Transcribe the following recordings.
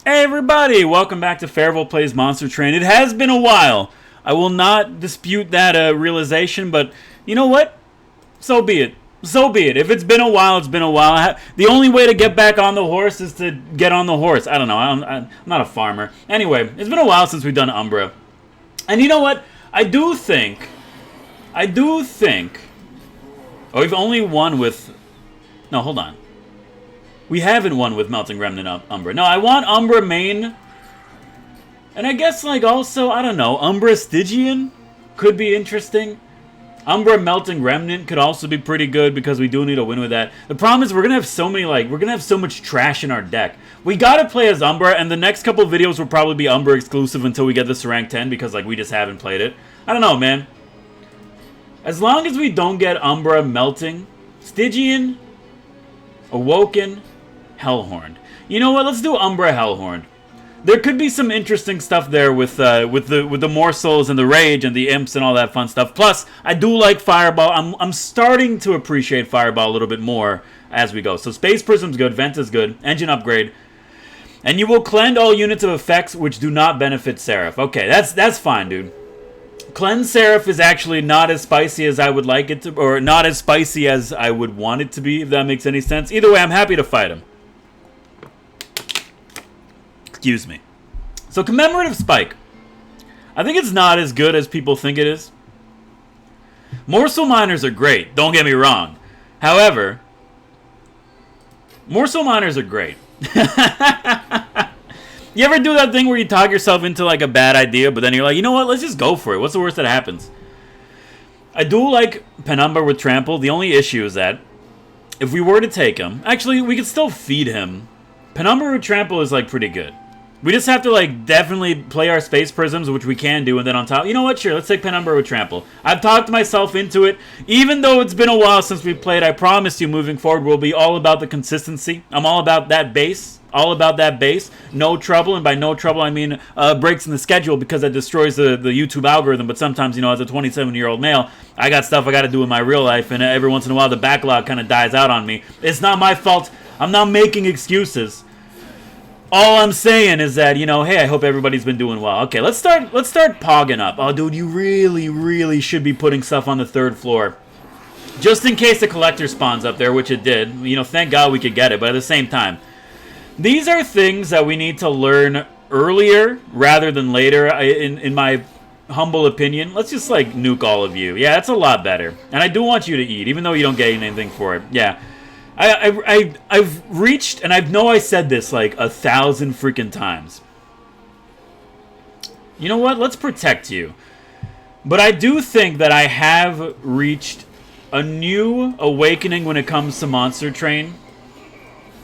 Hey everybody, welcome back to Fairville Plays Monster Train. It has been a while. I will not dispute that realization, but you know what? So be it. So be it. If it's been a while, it's been a while. The only way to get back on the horse is to get on the horse. I don't know. I'm not a farmer. Anyway, it's been a while since we've done Umbra. And you know what? I do think... Oh, we've only won with... No, hold on. We haven't won with Melting Remnant Umbra. No, I want Umbra main. And I guess, like, also, I don't know, Umbra Stygian could be interesting. Umbra Melting Remnant could also be pretty good because we do need a win with that. The problem is we're going to have so many, like, we're going to have so much trash in our deck. We got to play as Umbra, and the next couple videos will probably be Umbra exclusive until we get this to rank 10 because, like, we just haven't played it. I don't know, man. As long as we don't get Umbra Melting, Stygian, Awoken, Hellhorned. You know what? Let's do Umbra Hellhorned. There could be some interesting stuff there with the morsels and the rage and the imps and all that fun stuff. Plus, I do like Fireball. I'm starting to appreciate Fireball a little bit more as we go. So Space Prism's good, Vent is good, Engine Upgrade, and you will cleanse all units of effects which do not benefit Seraph. Okay, that's fine, dude. Cleanse Seraph is actually not as spicy as I would like it to, or not as spicy as I would want it to be, if that makes any sense. Either way, I'm happy to fight him. Excuse me. So Commemorative Spike. I think it's not as good as people think it is. Morsel Miners are great, don't get me wrong. However, Morsel Miners are great. You ever do that thing where you talk yourself into like a bad idea, but then you're like, you know what, let's just go for it. What's the worst that happens? I do like Penumbra with Trample. The only issue is that if we were to take him, actually we could still feed him. Penumbra with Trample is like pretty good. We just have to, like, definitely play our Space Prisms, which we can do, and then on top... You know what? Sure, let's take Penumbra with Trample. I've talked myself into it. Even though it's been a while since we played, I promise you moving forward we'll be all about the consistency. I'm all about that base. All about that base. No trouble, and by no trouble I mean breaks in the schedule because that destroys the YouTube algorithm. But sometimes, you know, as a 27-year-old male, I got stuff I got to do in my real life, and every once in a while the backlog kind of dies out on me. It's not my fault. I'm not making excuses. All I'm saying is that, you know, hey, I hope everybody's been doing well. Okay, let's start pogging up. Oh, dude, you really should be putting stuff on the 3rd floor. Just in case the collector spawns up there, which it did. You know, thank God we could get it, but at the same time. These are things that we need to learn earlier rather than later, in my humble opinion. Let's just, like, nuke all of you. Yeah, that's a lot better. And I do want you to eat, even though you don't get anything for it. Yeah. I've reached, and I know I said this like 1,000 freaking times. You know what? Let's protect you. But I do think that I have reached a new awakening when it comes to Monster Train.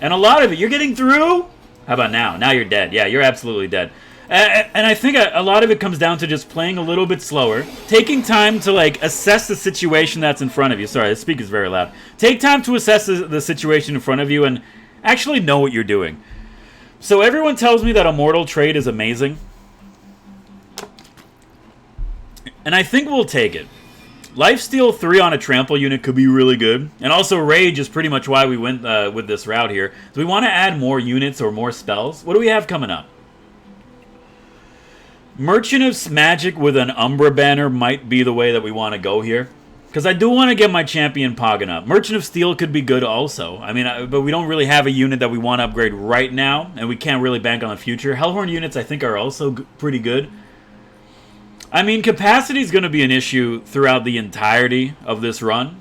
And a lot of it, you're getting through? How about now? Now you're dead. Yeah, you're absolutely dead. And I think a lot of it comes down to just playing a little bit slower, taking time to, like, assess the situation that's in front of you. Sorry, the speaker's very loud. Take time to assess the situation in front of you and actually know what you're doing. So everyone tells me that Immortal Trade is amazing. And I think we'll take it. Lifesteal 3 on a Trample unit could be really good. And also Rage is pretty much why we went with this route here. So we want to add more units or more spells. What do we have coming up? Merchant of Magic with an Umbra banner might be the way that we want to go here. Because I do want to get my champion pogging up. Merchant of Steel could be good also. I mean, but we don't really have a unit that we want to upgrade right now. And we can't really bank on the future. Hellhorn units I think are also pretty good. I mean, capacity is going to be an issue throughout the entirety of this run.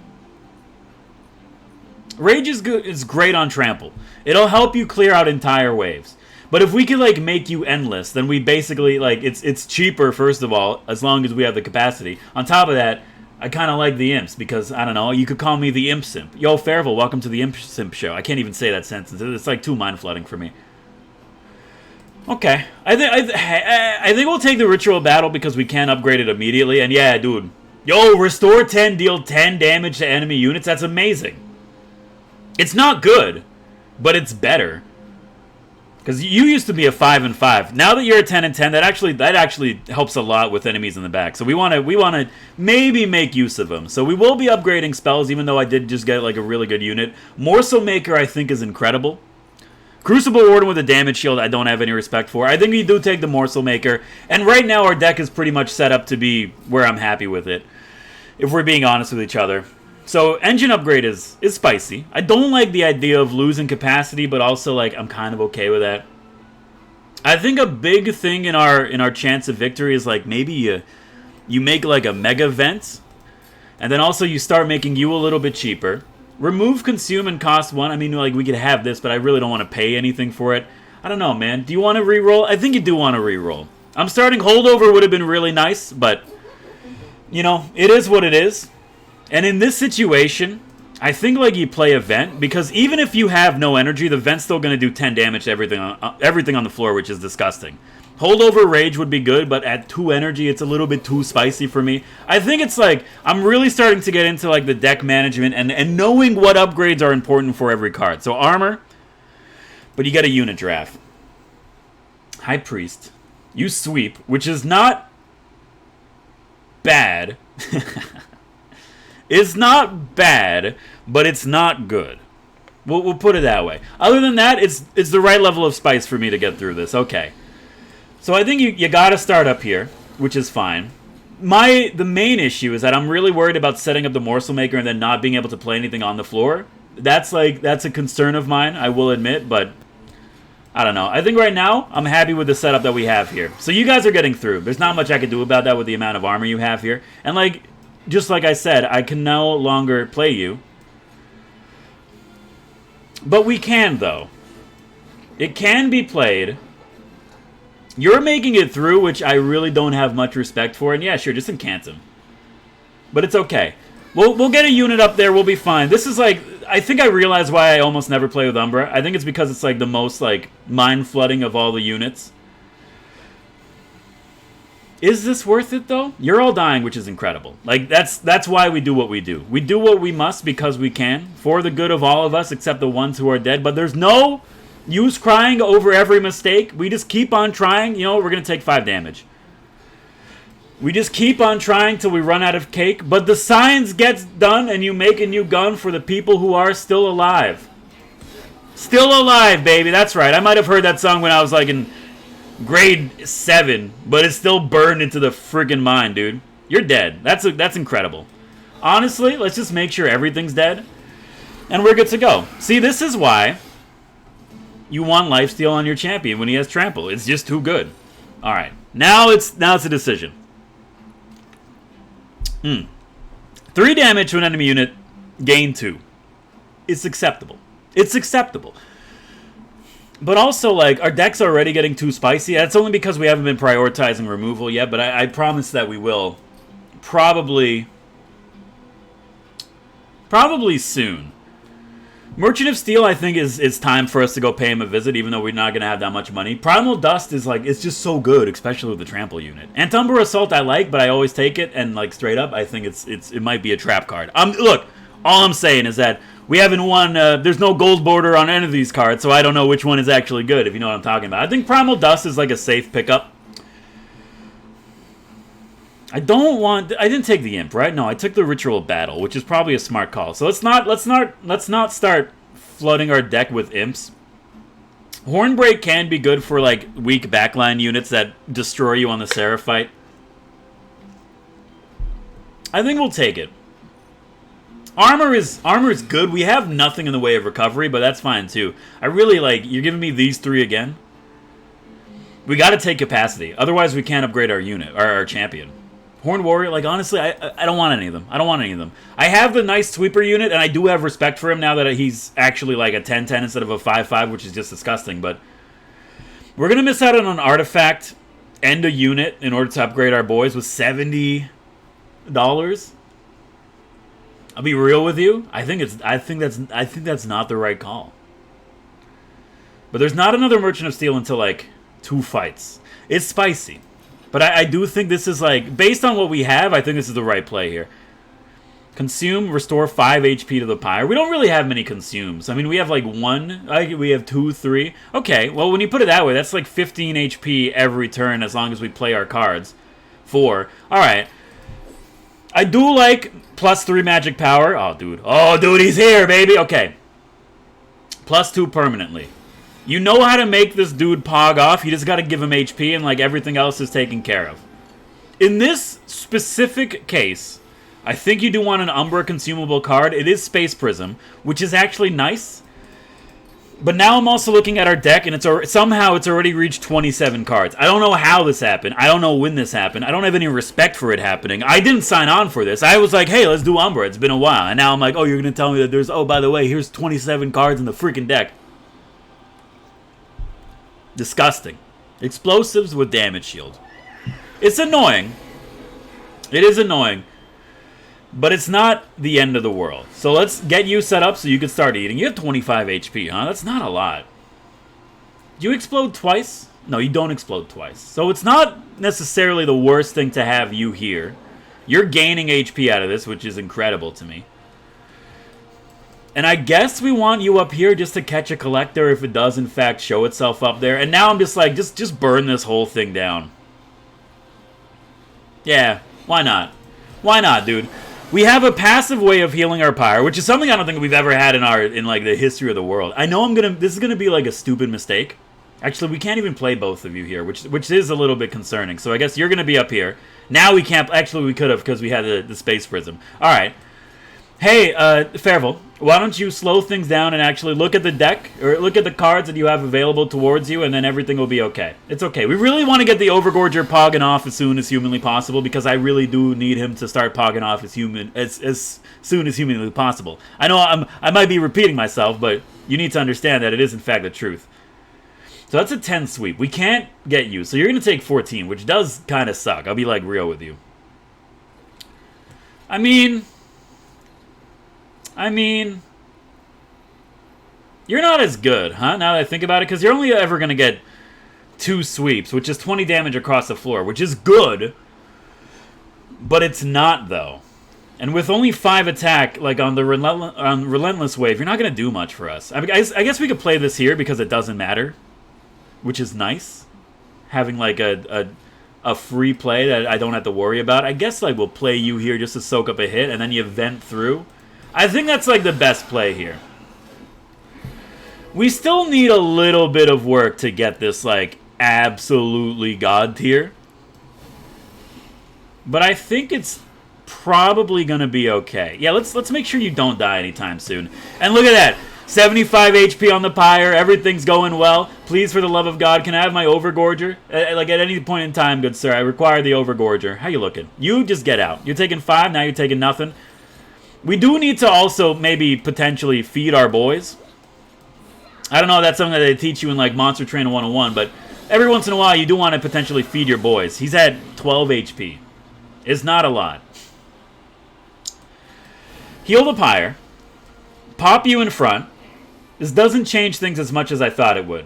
Rage is good. It's great on Trample. It'll help you clear out entire waves. But if we could, like, make you endless, then we basically, like, it's cheaper, first of all, as long as we have the capacity. On top of that, I kind of like the imps, because, I don't know, you could call me the Imp Simp. Yo, Fairville, welcome to the Imp Simp show. I can't even say that sentence. It's, like, too mind-flooding for me. Okay. I think we'll take the Ritual Battle because we can upgrade it immediately. And, yeah, dude. Yo, restore 10, deal 10 damage to enemy units. That's amazing. It's not good, but it's better. Because you used to be a 5 and 5. Now that you're a 10 and 10, that actually helps a lot with enemies in the back. So we want to maybe make use of them. So we will be upgrading spells, even though I did just get like a really good unit. Morsel Maker I think is incredible. Crucible Warden with a damage shield I don't have any respect for. I think we do take the Morsel Maker. And right now our deck is pretty much set up to be where I'm happy with it. If we're being honest with each other. So engine upgrade is spicy. I don't like the idea of losing capacity, but also like I'm kind of okay with that. I think a big thing in our chance of victory is like maybe you make like a mega vent, and then also you start making you a little bit cheaper. Remove consume and cost 1. I mean, like we could have this, but I really don't want to pay anything for it. I don't know, man. Do you want to reroll? I think you do want to reroll. I'm starting holdover would have been really nice, but you know, it is what it is. And in this situation, I think like you play a vent, because even if you have no energy, the vent's still going to do 10 damage to everything on the floor, which is disgusting. Holdover Rage would be good, but at 2 energy, it's a little bit too spicy for me. I think it's like, I'm really starting to get into like the deck management and knowing what upgrades are important for every card. So armor, but you get a unit draft. High Priest. You sweep, which is not bad. It's not bad, but it's not good. We'll put it that way. Other than that, it's the right level of spice for me to get through this. Okay. So I think you got to start up here, which is fine. The main issue is that I'm really worried about setting up the Morsel Maker and then not being able to play anything on the floor. That's a concern of mine, I will admit, but I don't know. I think right now I'm happy with the setup that we have here. So you guys are getting through. There's not much I can do about that with the amount of armor you have here. And like just like I said, I can no longer play you. But we can, though. It can be played. You're making it through, which I really don't have much respect for. And yeah, sure, just incant him. But it's okay. We'll get a unit up there. We'll be fine. This is like... I think I realized why I almost never play with Umbra. I think it's because it's like the most like mind flooding of all the units. Is this worth it, though? You're all dying, which is incredible. Like, that's why we do what we do. We do what we must because we can, for the good of all of us, except the ones who are dead. But there's no use crying over every mistake. We just keep on trying. You know, we're going to take 5 damage. We just keep on trying till we run out of cake. But the science gets done, and you make a new gun for the people who are still alive. Still alive, baby. That's right. I might have heard that song when I was, like, in grade 7, but it's still burned into the friggin' mind, dude. You're dead. That's incredible. Honestly, let's just make sure everything's dead, and we're good to go. See, this is why you want lifesteal on your champion when he has trample. It's just too good. All right, now it's a decision. 3 damage to an enemy unit, gain 2. It's acceptable. It's acceptable. But also, like, our deck's already getting too spicy. That's only because we haven't been prioritizing removal yet, but I promise that we will. Probably soon. Merchant of Steel, I think, is time for us to go pay him a visit, even though we're not going to have that much money. Primal Dust is, like, it's just so good, especially with the trample unit. Antumbra Assault I like, but I always take it, and, like, straight up, I think it might be a trap card. Look, all I'm saying is that we haven't won, there's no gold border on any of these cards, so I don't know which one is actually good, if you know what I'm talking about. I think Primal Dust is, like, a safe pickup. I didn't take the Imp, right? No, I took the Ritual Battle, which is probably a smart call. So let's not start flooding our deck with Imps. Hornbreak can be good for like weak backline units that destroy you on the Seraphite. I think we'll take it. Armor is good. We have nothing in the way of recovery, but that's fine too. I really like you're giving me these 3 again. We got to take capacity, otherwise we can't upgrade our unit or our champion. Horned Warrior, like, honestly, I don't want any of them. I don't want any of them. I have the nice sweeper unit, and I do have respect for him now that he's actually like a 10-10 instead of a 5-5, which is just disgusting, but we're going to miss out on an artifact and a unit in order to upgrade our boys with $70. I'll be real with you. I think that's not the right call. But there's not another Merchant of Steel until, like, 2 fights. It's spicy. But I do think this is, like, based on what we have, I think this is the right play here. Consume, restore 5 HP to the pyre. We don't really have many consumes. I mean, we have, like, 1. We have 2, 3. Okay, well, when you put it that way, that's, like, 15 HP every turn as long as we play our cards. 4. All right. I do like +3 magic power. Oh, dude. Oh, dude, he's here, baby. Okay. +2 permanently. You know how to make this dude pog off. You just got to give him HP and like everything else is taken care of. In this specific case, I think you do want an Umbra consumable card. It is Space Prism, which is actually nice. But now I'm also looking at our deck, and somehow it's already reached 27 cards. I don't know how this happened. I don't know when this happened. I don't have any respect for it happening. I didn't sign on for this. I was like, hey, let's do Umbra. It's been a while. And now I'm like, oh, you're going to tell me that there's... Oh, by the way, here's 27 cards in the freaking deck. Disgusting. Explosives with damage shield. It's annoying. It is annoying. But it's not the end of the world. So let's get you set up so you can start eating. You have 25 HP, huh? That's not a lot. Do you explode twice? No, you don't explode twice. So it's not necessarily the worst thing to have you here. You're gaining HP out of this, which is incredible to me. And I guess we want you up here just to catch a collector if it does in fact show itself up there. And now I'm just like, just burn this whole thing down. Yeah, why not? Why not, dude? We have a passive way of healing our pyre, which is something I don't think we've ever had in like the history of the world. I know this is gonna be like a stupid mistake. Actually, we can't even play both of you here, which is a little bit concerning. So I guess you're gonna be up here. Now we can't. Actually, we could have because we had the Space Prism. All right. Hey, Fairville, why don't you slow things down and actually look at the deck, or look at the cards that you have available towards you, and then everything will be okay. It's okay. We really want to get the Overgorger pogging off as soon as humanly possible, because I really do need him to start pogging off as soon as humanly possible. I know I might be repeating myself, but you need to understand that it is in fact the truth. So that's a 10 sweep. We can't get you, so you're going to take 14, which does kind of suck. I'll be like real with you. I mean, you're not as good, huh? Now that I think about it, because you're only ever going to get 2 sweeps, which is 20 damage across the floor, which is good, but it's not, though. And with only 5 attack, like on the Relentless Wave, you're not going to do much for us. I guess we could play this here because it doesn't matter, which is nice. Having like a free play that I don't have to worry about. I guess like we'll play you here just to soak up a hit, and then you vent through. I think that's like the best play here. We still need a little bit of work to get this like absolutely god tier. But I think it's probably going to be okay. Yeah, let's make sure you don't die anytime soon. And look at that. 75 HP on the pyre. Everything's going well. Please, for the love of God, can I have my Overgorger? Like at any point in time, good sir, I require the Overgorger. How you looking? You just get out. You're taking 5, now you're taking nothing. We do need to also maybe potentially feed our boys. I don't know if that's something that they teach you in like Monster Trainer 101, but every once in a while you do want to potentially feed your boys. He's at 12 HP. It's not a lot. Heal the pyre. Pop you in front. This doesn't change things as much as I thought it would.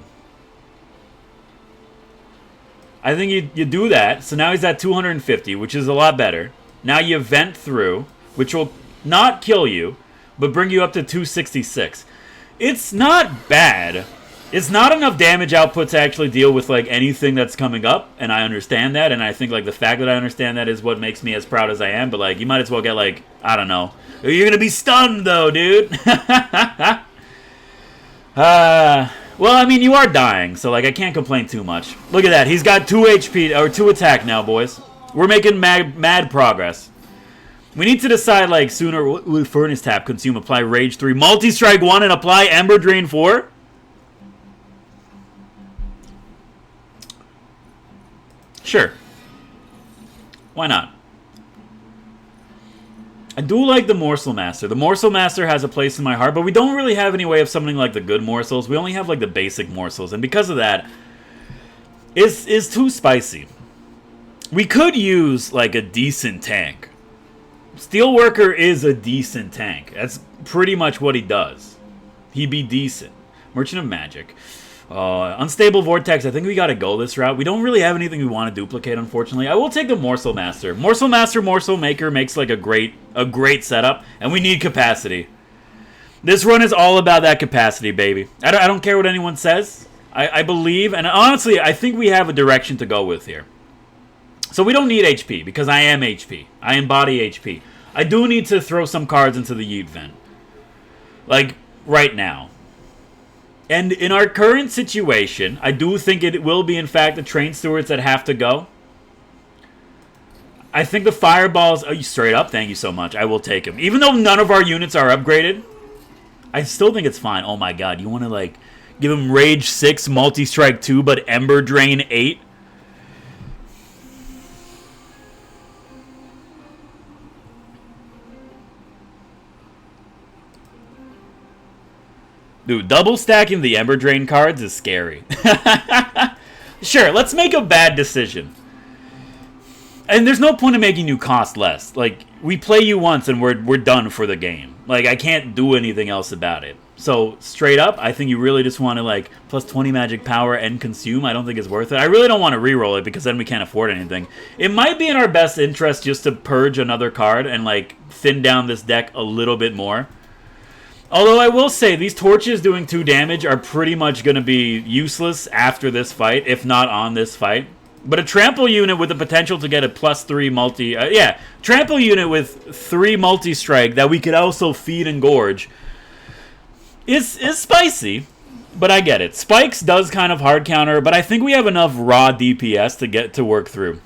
I think you do that. So now he's at 250, which is a lot better. Now you vent through, which will not kill you, but bring you up to 266. It's not bad. It's not enough damage output to actually deal with like anything that's coming up, and I understand that, and I think like the fact that I understand that is what makes me as proud as I am, but like you might as well get like, I don't know. You're gonna be stunned though, dude. Well, I mean, you are dying, so like I can't complain too much. Look at that. He's got 2 HP, or 2 attack now, boys. We're making mad progress. We need to decide, like, sooner. Will Furnace Tap consume, apply Rage 3, Multi-Strike 1, and apply Ember Drain 4? Sure. Why not? I do like the Morsel Master. The Morsel Master has a place in my heart, but we don't really have any way of summoning, like, the good morsels. We only have, like, the basic morsels, and because of that, it's too spicy. We could use, like, a decent tank. Steelworker is a decent tank. That's pretty much what he does. He'd be decent. Merchant of Magic. Unstable Vortex. I think we gotta go this route. We don't really have anything we want to duplicate, unfortunately. I will take the Morsel Master. Morsel Master, Morsel Maker makes like a great setup, and we need capacity. This run is all about that capacity, baby. I don't care what anyone says. I believe, and honestly, I think we have a direction to go with here. So we don't need HP, because I am HP. I embody HP. I do need to throw some cards into the Yeet Vent. Like, right now. And in our current situation, I do think it will be, in fact, the train stewards that have to go. I think the fireballs... Oh, straight up, thank you so much. I will take them. Even though none of our units are upgraded, I still think it's fine. Oh my god, you want to, like, give him Rage 6, Multi-Strike 2, but Ember Drain 8? Dude, double stacking the Ember Drain cards is scary. Sure, let's make a bad decision. And there's no point in making you cost less. Like, we play you once and we're done for the game. Like, I can't do anything else about it. So, straight up, I think you really just want to, like, plus 20 magic power and consume. I don't think it's worth it. I really don't want to reroll it because then we can't afford anything. It might be in our best interest just to purge another card and, like, thin down this deck a little bit more. Although I will say, these torches doing 2 damage are pretty much going to be useless after this fight, if not on this fight. But a trample unit with the potential to get a plus 3 multi... trample unit with 3 multi-strike that we could also feed and gorge is spicy, but I get it. Spikes does kind of hard counter, but I think we have enough raw DPS to get to work through.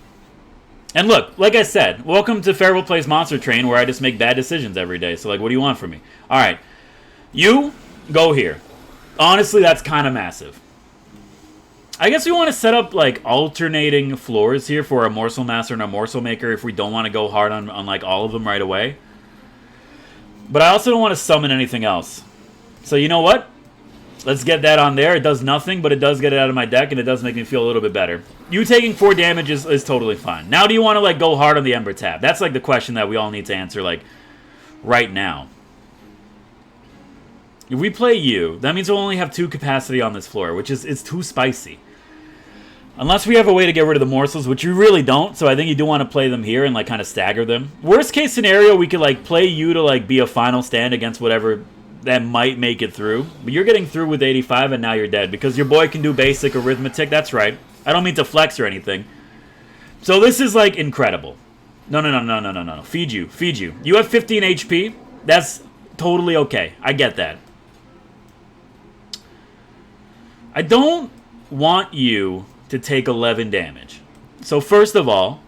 And look, like I said, welcome to Farewell Plays Monster Train, where I just make bad decisions every day. So, like, what do you want from me? Alright. You, go here. Honestly, that's kind of massive. I guess we want to set up, like, alternating floors here for a Morsel Master and a Morsel Maker if we don't want to go hard on like, all of them right away. But I also don't want to summon anything else. So, you know what? Let's get that on there. It does nothing, but it does get it out of my deck, and it does make me feel a little bit better. You taking 4 damage is totally fine. Now, do you want to, like, go hard on the Ember tab? That's, like, the question that we all need to answer, like, right now. If we play you, that means we'll only have 2 capacity on this floor, which is it's too spicy. Unless we have a way to get rid of the morsels, which you really don't, so I think you do want to play them here and, like, kind of stagger them. Worst case scenario, we could, like, play you to, like, be a final stand against whatever that might make it through. But you're getting through with 85 and now you're dead, because your boy can do basic arithmetic. That's right. I don't mean to flex or anything. So this is, like, incredible. No. Feed you. You have 15 HP. That's totally okay. I get that. I don't want you to take 11 damage. So first of all,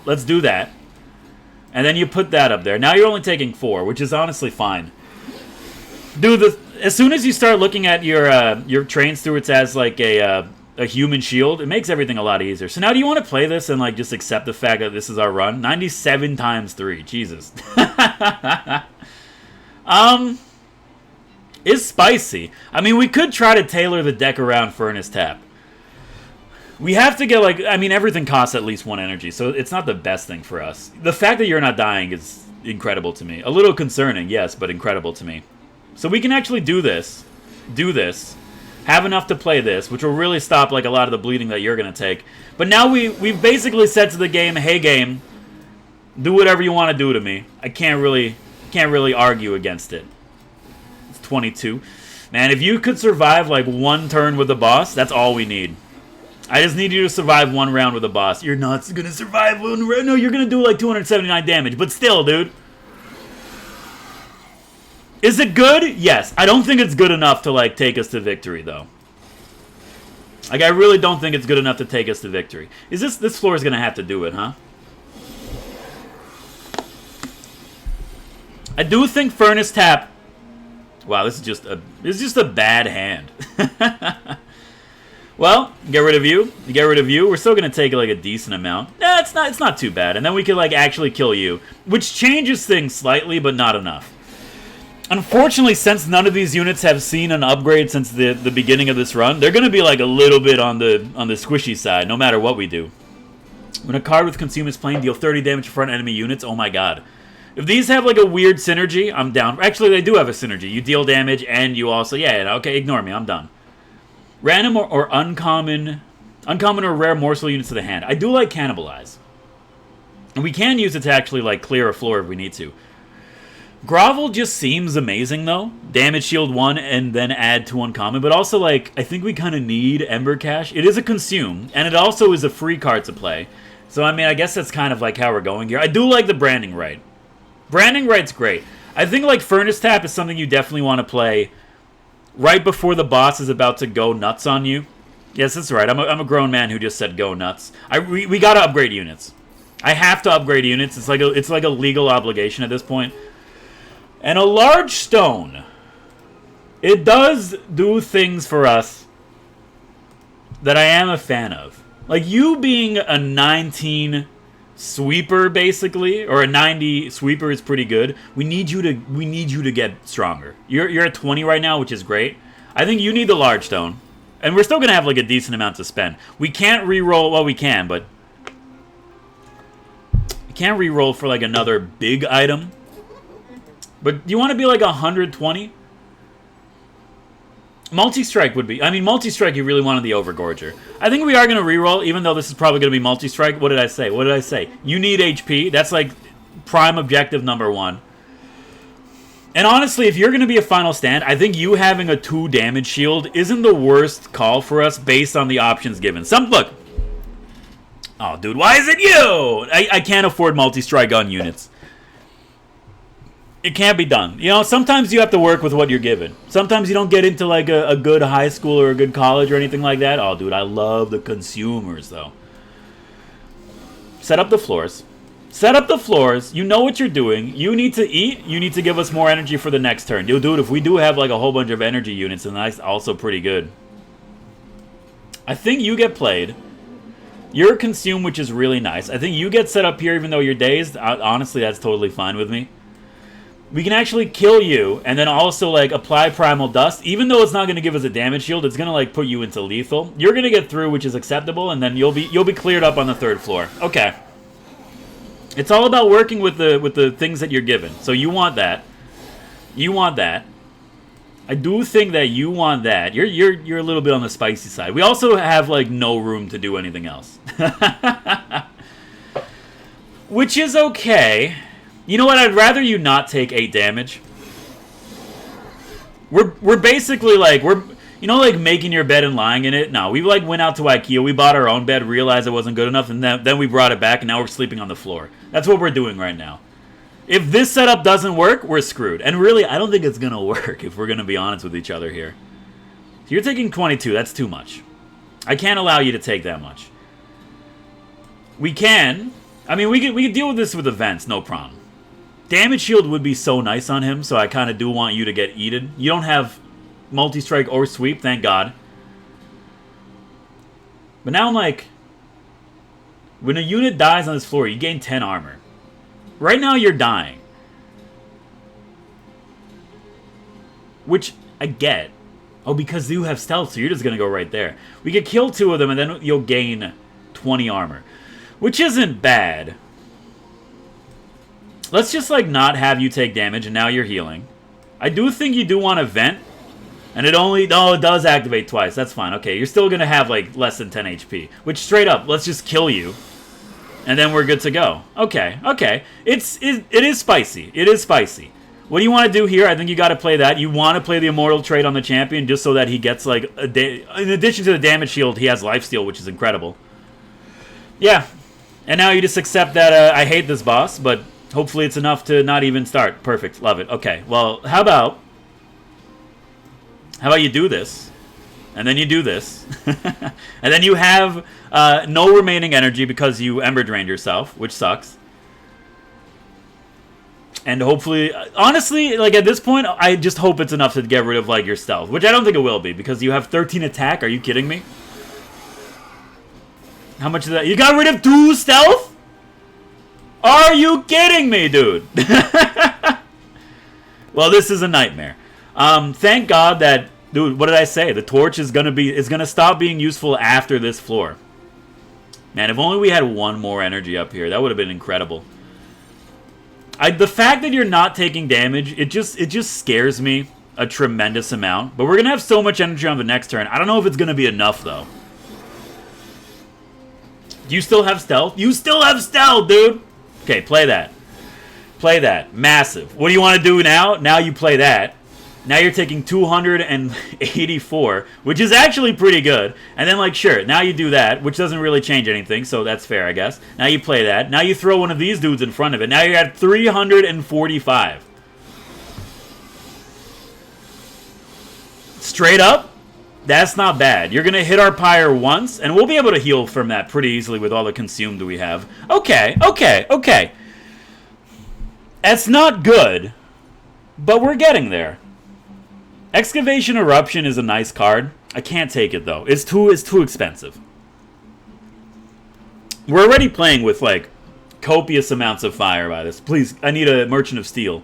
let's do that. And then you put that up there. Now you're only taking 4, which is honestly fine. Dude, as soon as you start looking at your train stewards as like a human shield, it makes everything a lot easier. So now do you want to play this and like just accept the fact that this is our run? 97 times 3. Jesus. It's spicy. I mean, we could try to tailor the deck around Furnace Tap. We have to get, like, I mean, everything costs at least 1 energy, so it's not the best thing for us. The fact that you're not dying is incredible to me. A little concerning, yes, but incredible to me. So we can actually do this, have enough to play this, which will really stop, like, a lot of the bleeding that you're going to take. But now we've basically said to the game, hey, game, do whatever you want to do to me. I can't really argue against it. 22. Man, if you could survive like 1 turn with the boss, that's all we need. I just need you to survive 1 round with the boss. You're not gonna survive 1 round. No, you're gonna do like 279 damage, but still, dude. Is it good? Yes. I don't think it's good enough to like take us to victory, though. Like, I really don't think it's good enough to take us to victory. Is this floor is gonna have to do it, huh? I do think Furnace Tap. Wow, this is just a bad hand. Well, get rid of you. You get rid of you. We're still gonna take like a decent amount. Nah, it's not too bad. And then we can like actually kill you, which changes things slightly, but not enough. Unfortunately, since none of these units have seen an upgrade since the beginning of this run, they're gonna be like a little bit on the squishy side, no matter what we do. When a card with Consume is playing, deal 30 damage to front enemy units. Oh my god. If these have like a weird synergy, I'm down. Actually, they do have a synergy. You deal damage and you also... Yeah, okay, ignore me. I'm done. Random or uncommon or rare morsel units to the hand. I do like Cannibalize. And we can use it to actually like clear a floor if we need to. Grovel just seems amazing though. Damage shield 1 and then add to uncommon. But also like, I think we kind of need Ember Cash. It is a consume. And it also is a free card to play. So I mean, I guess that's kind of like how we're going here. I do like the Branding Right. Branding Right's great. I think like Furnace Tap is something you definitely want to play right before the boss is about to go nuts on you. Yes, that's right. I'm a grown man who just said go nuts. We gotta upgrade units. I have to upgrade units. It's like a legal obligation at this point. And a large stone. It does do things for us that I am a fan of. Like you being a 19 sweeper basically, or a 90 sweeper is pretty good. We need you to get stronger. You're at 20 right now, which is great. I think you need the large stone. And we're still going to have like a decent amount to spend. We can't re-roll, well we can, but we can't re-roll for like another big item. But do you want to be like 120? Multi-strike would be... I mean, multi-strike, you really wanted the Overgorger. I think we are going to reroll, even though this is probably going to be multi-strike. What did I say? What did I say? You need HP. That's like prime objective number 1. And honestly, if you're going to be a final stand, I think you having a 2 damage shield isn't the worst call for us based on the options given. Look. Oh, dude, why is it you? I can't afford multi-strike gun units. It can't be done. You know, sometimes you have to work with what you're given. Sometimes you don't get into like a good high school or a good college or anything like that. Oh, dude, I love the consumers, though. Set up the floors. Set up the floors. You know what you're doing. You need to eat. You need to give us more energy for the next turn. Dude, if we do have like a whole bunch of energy units, then that's also pretty good. I think you get played. You're consumed, which is really nice. I think you get set up here even though you're dazed. Honestly, that's totally fine with me. We can actually kill you and then also like apply primal dust. Even though it's not going to give us a damage shield, it's going to like put you into lethal. You're going to get through, which is acceptable, and then you'll be cleared up on the 3rd floor. Okay. It's all about working with the things that you're given. So you want that. You want that. I do think that you want that. You're a little bit on the spicy side. We also have like no room to do anything else. Which is okay. You know what? I'd rather you not take 8 damage. We're basically like like making your bed and lying in it. No, we like went out to IKEA. We bought our own bed, realized it wasn't good enough, and then we brought it back, and now we're sleeping on the floor. That's what we're doing right now. If this setup doesn't work, we're screwed. And really, I don't think it's gonna work if we're gonna be honest with each other here. So you're taking 22. That's too much. I can't allow you to take that much. We can. I mean, we could deal with this with events, no problem. Damage shield would be so nice on him, so I kind of do want you to get eated. You don't have multi-strike or sweep, thank God. But now I'm like, when a unit dies on this floor, you gain 10 armor. Right now you're dying. Which I get. Oh, because you have stealth, so you're just going to go right there. We could kill 2 of them, and then you'll gain 20 armor. Which isn't bad. Let's just, like, not have you take damage, and now you're healing. I do think you do want to vent. And it only... Oh, it does activate twice. That's fine. Okay, you're still going to have, like, less than 10 HP. Which, straight up, let's just kill you. And then we're good to go. Okay, okay. It is spicy. It is spicy. What do you want to do here? I think you got to play that. You want to play the Immortal trait on the champion just so that he gets, like... In addition to the damage shield, he has lifesteal, which is incredible. Yeah. And now you just accept that I hate this boss, but... Hopefully it's enough to not even start. Perfect. Love it. Okay. Well, how about you do this, and then you do this, and then you have no remaining energy because you ember drained yourself, which sucks. And hopefully, honestly, like at this point, I just hope it's enough to get rid of like your stealth, which I don't think it will be because you have 13 attack. Are you kidding me? How much is that? You got rid of 2 stealth? Are you kidding me, dude? Well, this is a nightmare. Thank God that, dude, what did I say? The torch is gonna stop being useful after this floor. Man, if only we had 1 more energy up here, that would have been incredible. The fact that you're not taking damage, it just scares me a tremendous amount. But we're gonna have so much energy on the next turn. I don't know if it's gonna be enough though. Do you still have stealth? You still have stealth, dude! Okay, play that. Play that. Massive. What do you want to do now? Now you play that. Now you're taking 284, which is actually pretty good. And then, like, sure, now you do that, which doesn't really change anything, so that's fair, I guess. Now you play that. Now you throw one of these dudes in front of it. Now you're at 345. straight up, that's not bad. You're going to hit our pyre once, and we'll be able to heal from that pretty easily with all the consumed we have. Okay. That's not good, but we're getting there. Excavation Eruption is a nice card. I can't take it, though. It's too expensive. We're already playing with, like, copious amounts of fire by this. Please, I need a Merchant of Steel.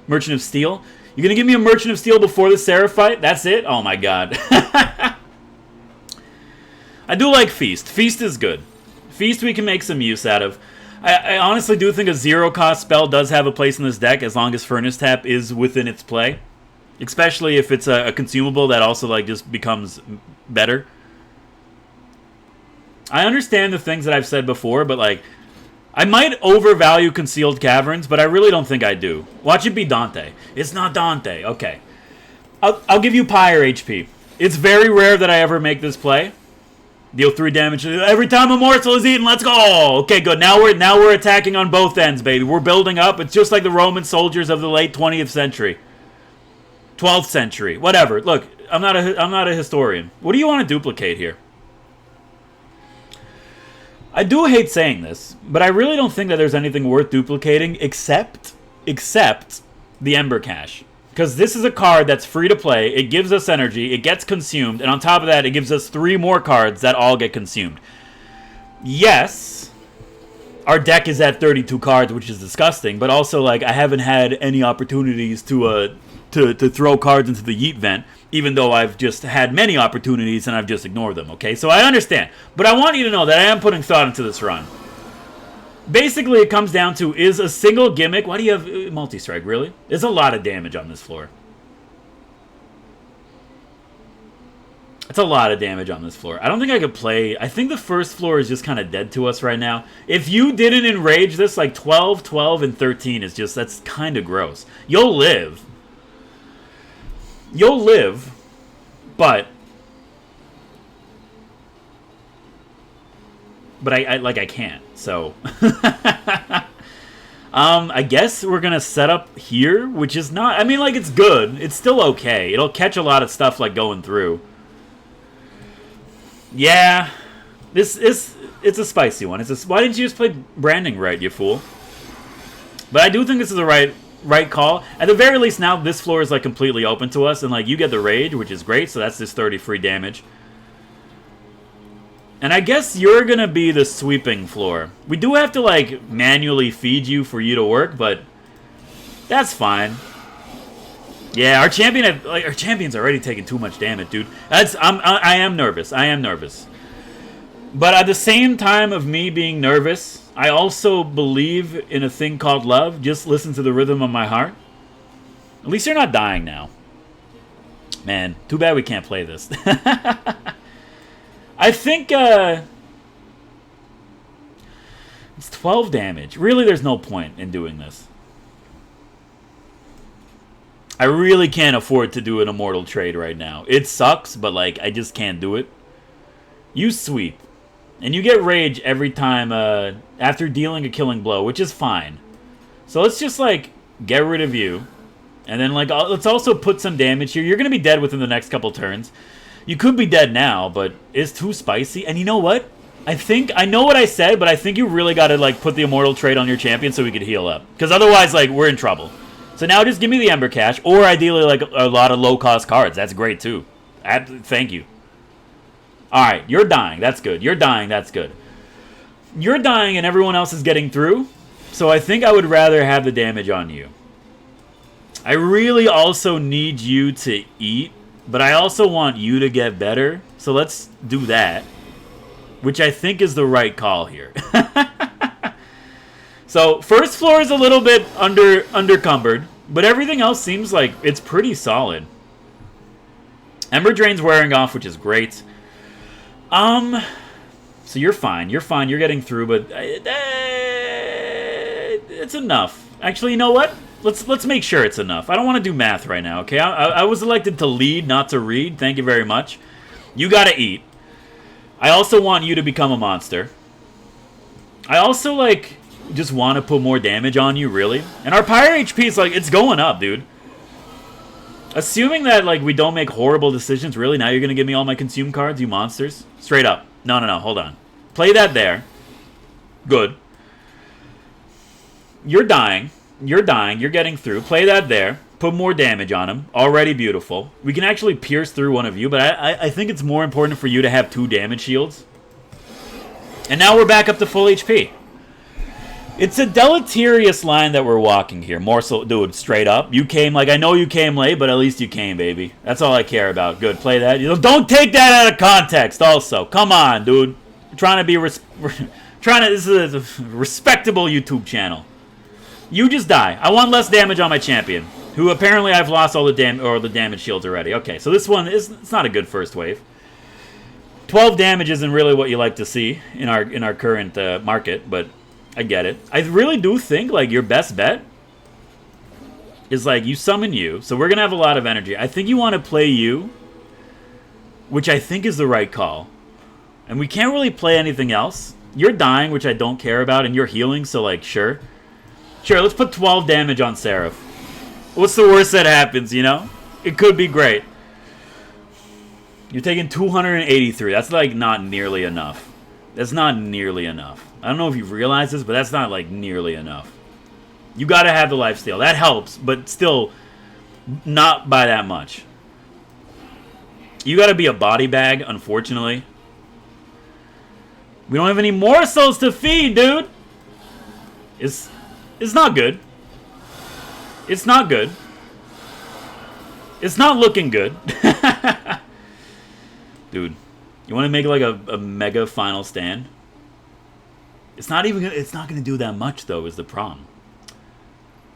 Merchant of Steel? You're going to give me a Merchant of Steel before the Seraphite? That's it? Oh, my God. I do like Feast. Feast is good. Feast we can make some use out of. I honestly do think a 0-cost spell does have a place in this deck as long as Furnace Tap is within its play. Especially if it's a consumable that also like just becomes better. I understand the things that I've said before, but like I might overvalue Concealed Caverns, but I really don't think I do. Watch it be Dante. It's not Dante. Okay. I'll give you Pyre HP. It's very rare that I ever make this play. Deal 3 damage every time a morsel is eaten. Let's go. Okay, good. Now we're attacking on both ends, baby. We're building up. It's just like the Roman soldiers of the late 20th century. 12th century. Whatever. Look, I'm not a historian. What do you want to duplicate here? I do hate saying this, but I really don't think that there's anything worth duplicating except the Ember Cache. Because this is a card that's free to play, it gives us energy, it gets consumed, and on top of that, it gives us 3 more cards that all get consumed. Yes, our deck is at 32 cards, which is disgusting, but also, like, I haven't had any opportunities to throw cards into the Yeet Vent, even though I've just had many opportunities and I've just ignored them, okay? So I understand. But I want you to know that I am putting thought into this run. Basically, it comes down to, is a single gimmick... Why do you have multi-strike, really? There's a lot of damage on this floor. That's a lot of damage on this floor. I don't think I could play... I think the first floor is just kind of dead to us right now. If you didn't enrage this, like 12, 12, and 13 is just... That's kind of gross. You'll live. You'll live, but I can't, so I guess we're gonna set up here, which is not, I mean, like, it's good, it's still okay, it'll catch a lot of stuff, like, going through. Yeah, it's a spicy one. Why didn't you just play Branding right, you fool? But I do think this is the right call. At the very least, now this floor is like completely open to us, and like you get the rage, which is great, so that's this 30 free damage. And I guess you're gonna be the sweeping floor. We do have to like manually feed you for you to work, but that's fine. Yeah, our champion's already taking too much damage, dude. I am nervous. I am nervous. But at the same time of me being nervous, I also believe in a thing called love. Just listen to the rhythm of my heart. At least you're not dying now. Man, too bad we can't play this. I think it's 12 damage. Really, there's no point in doing this. I really can't afford to do an immortal trade right now. It sucks, but like I just can't do it. You sweep. And you get rage every time after dealing a killing blow, which is fine. So let's just like get rid of you. And then like let's also put some damage here. You're going to be dead within the next couple turns. You could be dead now, but it's too spicy. And you know what? I know what I said, but I think you really got to like put the immortal trait on your champion so we could heal up. Because otherwise, like, we're in trouble. So now just give me the Ember Cache, or ideally like a lot of low-cost cards. That's great too. Thank you. Alright, you're dying. That's good. You're dying. That's good. You're dying and everyone else is getting through. So I think I would rather have the damage on you. I really also need you to eat, but I also want you to get better. So let's do that, which I think is the right call here. So first floor is a little bit undercumbered, but everything else seems like it's pretty solid. Ember Drain's wearing off, which is great. So you're fine. You're fine. You're getting through, but it's enough. Actually, you know what? Let's make sure it's enough. I don't want to do math right now, okay? I was elected to lead, not to read. Thank you very much. You gotta eat. I also want you to become a monster. I also, like, just want to put more damage on you, really. And our pyre HP is, like, it's going up, dude. Assuming that, like, we don't make horrible decisions, really, now you're going to give me all my consume cards, you monsters? Straight up. No, hold on. Play that there. Good. You're dying. You're getting through. Play that there. Put more damage on him. Already beautiful. We can actually pierce through one of you, but I think it's more important for you to have 2 damage shields. And now we're back up to full HP. It's a deleterious line that we're walking here. Morsel, dude, straight up. You came, like, I know you came late, but at least you came, baby. That's all I care about. Good, play that. Don't take that out of context, also. Come on, dude. We're trying to be, this is a respectable YouTube channel. You just die. I want less damage on my champion, who apparently I've lost all the damage shields already. Okay, so this one, it's not a good first wave. 12 damage isn't really what you like to see in our current market, but I get it. I really do think, like, your best bet is, like, you summon you. So we're going to have a lot of energy. I think you want to play you, which I think is the right call. And we can't really play anything else. You're dying, which I don't care about, and you're healing, so, like, sure. Sure, let's put 12 damage on Seraph. What's the worst that happens, you know? It could be great. You're taking 283. That's, like, not nearly enough. That's not nearly enough. I don't know if you realize this, but that's not, like, nearly enough. You gotta have the lifesteal. That helps, but still not by that much. You gotta be a body bag, unfortunately. We don't have any morsels to feed, dude! It's not good. It's not good. It's not looking good. Dude, you want to make, like, a mega final stand? It's not gonna do that much, though, is the problem.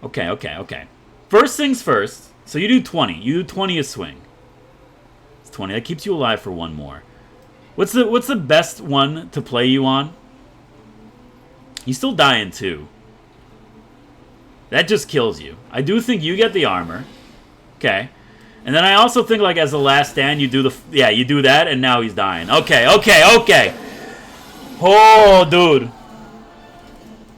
Okay. First things first. So you do 20. You do 20 a swing. It's 20. That keeps you alive for one more. What's the best one to play you on? You still die in 2. That just kills you. I do think you get the armor. Okay. And then I also think, like, as a last stand, you do you do that, and now he's dying. Okay. Oh, dude.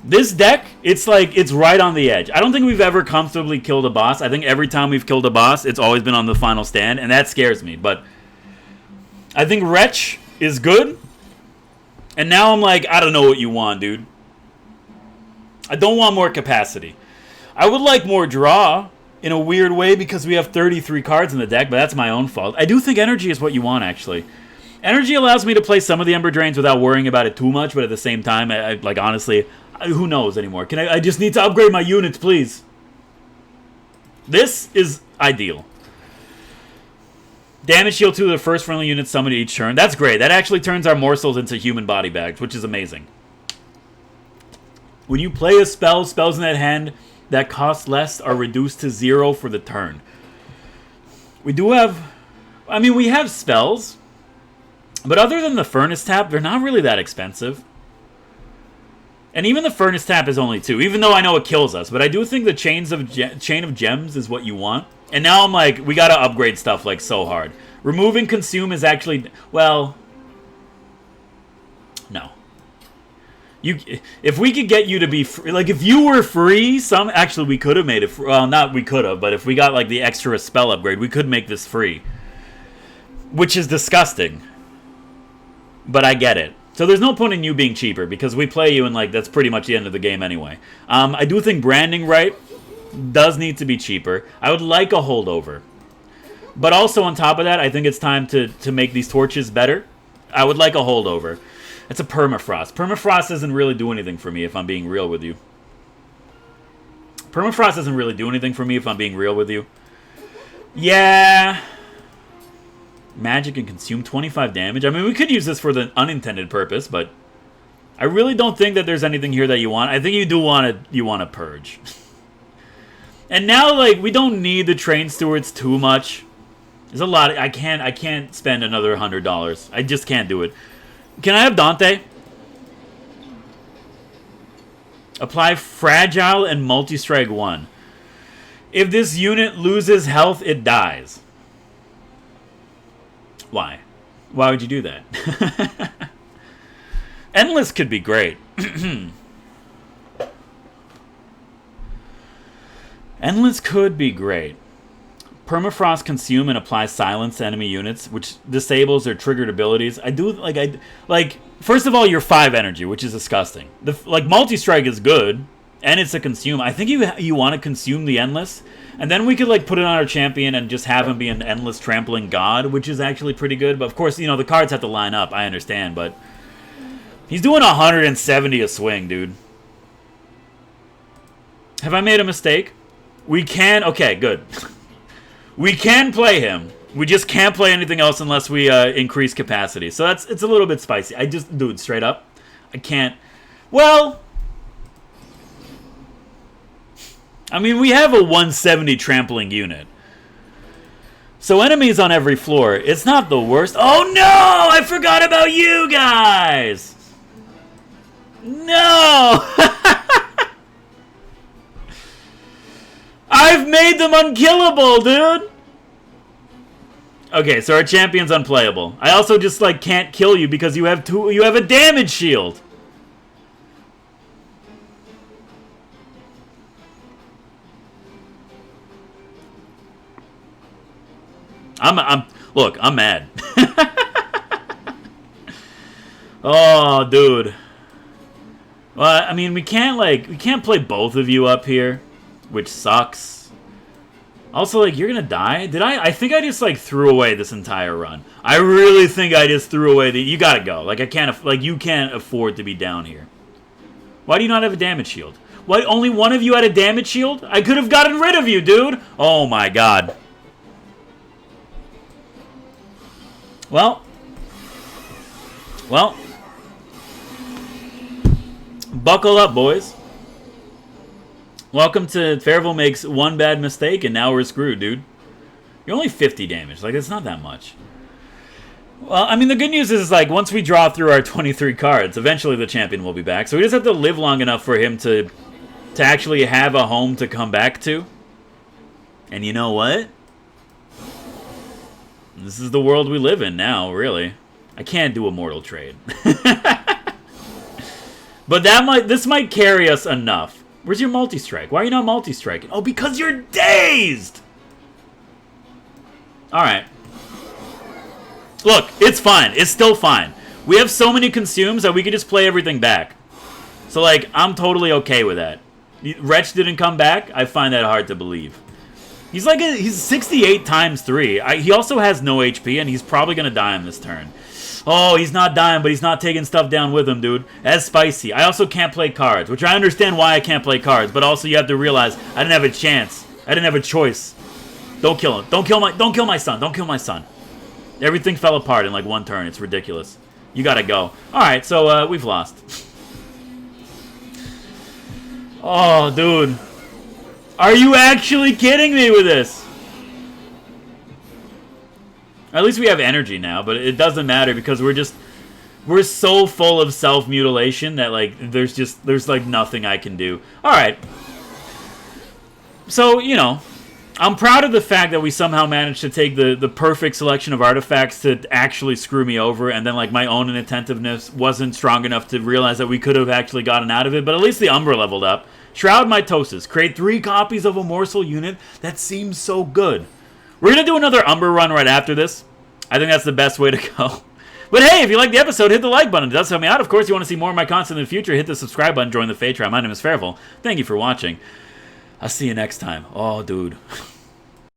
This deck, it's right on the edge. I don't think we've ever comfortably killed a boss. I think every time we've killed a boss, it's always been on the final stand, and that scares me. But I think Wretch is good. And now I'm like, I don't know what you want, dude. I don't want more capacity. I would like more draw in a weird way because we have 33 cards in the deck, but that's my own fault. I do think energy is what you want, actually. Energy allows me to play some of the Ember Drains without worrying about it too much, but at the same time, like, honestly, who knows anymore? I just need to upgrade my units, please. This is ideal. Damage shield to the first friendly unit summoned each turn. That's great. That actually turns our morsels into human body bags, which is amazing. When you play a spell, spells in that hand that cost less are reduced to 0 for the turn. We do have... I mean, we have spells. But other than the Furnace Tap, they're not really that expensive. And even the Furnace Tap is only 2, even though I know it kills us. But I do think the Chain of Gems is what you want. And now I'm like, we gotta upgrade stuff, like, so hard. Removing Consume is actually... Well... No. If we could get you to be free, like, if you were free, actually we could have made it, well, not we could have, but if we got, like, the extra spell upgrade, we could make this free, which is disgusting, but I get it. So there's no point in you being cheaper, because we play you and, like, that's pretty much the end of the game anyway. I do think branding right does need to be cheaper. I would like a holdover, but also on top of that, I think it's time to make these torches better. I would like a holdover. It's a permafrost. Permafrost doesn't really do anything for me, if I'm being real with you. Permafrost doesn't really do anything for me, if I'm being real with you. Yeah. Magic and consume 25 damage. I mean, we could use this for the unintended purpose, but I really don't think that there's anything here that you want. I think you do want to purge. And now, like, we don't need the Train Stewards too much. There's a lot. I can't spend another $100. I just can't do it. Can I have Dante? Apply Fragile and Multi-Strike 1. If this unit loses health, it dies. Why? Why would you do that? Endless could be great. Endless could be great. Permafrost consume and apply silence to enemy units, which disables their triggered abilities. First of all, you're 5 energy, which is disgusting. Multi-strike is good, and it's a consume. I think you want to consume the endless, and then we could like put it on our champion and just have him be an endless trampling god, which is actually pretty good. But of course, the cards have to line up. I understand, but he's doing 170 a swing, dude. Have I made a mistake? We can... Okay, good. We can play him. We just can't play anything else unless we increase capacity. So it's a little bit spicy. Dude, straight up, I can't... Well... I mean, we have a 170 trampling unit. So enemies on every floor. It's not the worst. Oh, no! I forgot about you guys! No! I've made them unkillable, dude! Okay, so our champion's unplayable. I also just, can't kill you because you have a damage shield. Look, I'm mad. Oh, dude. Well, I mean, we can't play both of you up here, which sucks. Also, you're gonna die? I think I just, threw away this entire run. I really think I just threw away you gotta go. You can't afford to be down here. Why do you not have a damage shield? Why, only one of you had a damage shield? I could have gotten rid of you, dude! Oh my god. Well. Buckle up, boys. Welcome to Fairville makes one bad mistake and now we're screwed, dude. You're only 50 damage. It's not that much. Well, I mean, the good news is, once we draw through our 23 cards, eventually the champion will be back. So we just have to live long enough for him to actually have a home to come back to. And you know what? This is the world we live in now, really. I can't do a mortal trade. But this might carry us enough. Where's your multi-strike? Why are you not multi-striking? Oh, because you're dazed! Alright. Look, it's fine. It's still fine. We have so many consumes that we could just play everything back. So, I'm totally okay with that. Wretch didn't come back? I find that hard to believe. He's he's 68 times 3. He also has no HP, and he's probably going to die on this turn. Oh, he's not dying, but he's not taking stuff down with him, dude. That's spicy. I also can't play cards, which I understand why I can't play cards, but also you have to realize I didn't have a chance. I didn't have a choice. Don't kill him. Don't kill my son. Don't kill my son. Everything fell apart in one turn. It's ridiculous. You gotta go. Alright, so we've lost. Oh, dude. Are you actually kidding me with this? At least we have energy now, but it doesn't matter because we're so full of self-mutilation that there's nothing I can do. Alright. So, I'm proud of the fact that we somehow managed to take the perfect selection of artifacts to actually screw me over, and then my own inattentiveness wasn't strong enough to realize that we could have actually gotten out of it, but at least the Umbra leveled up. Shroud Mitosis. Create 3 copies of a morsel unit. That seems so good. We're going to do another Umbra run right after this. I think that's the best way to go. But hey, if you like the episode, hit the like button. It does help me out. Of course, you want to see more of my content in the future, hit the subscribe button, join the Fate Tribe. My name is Fairville. Thank you for watching. I'll see you next time. Oh, dude.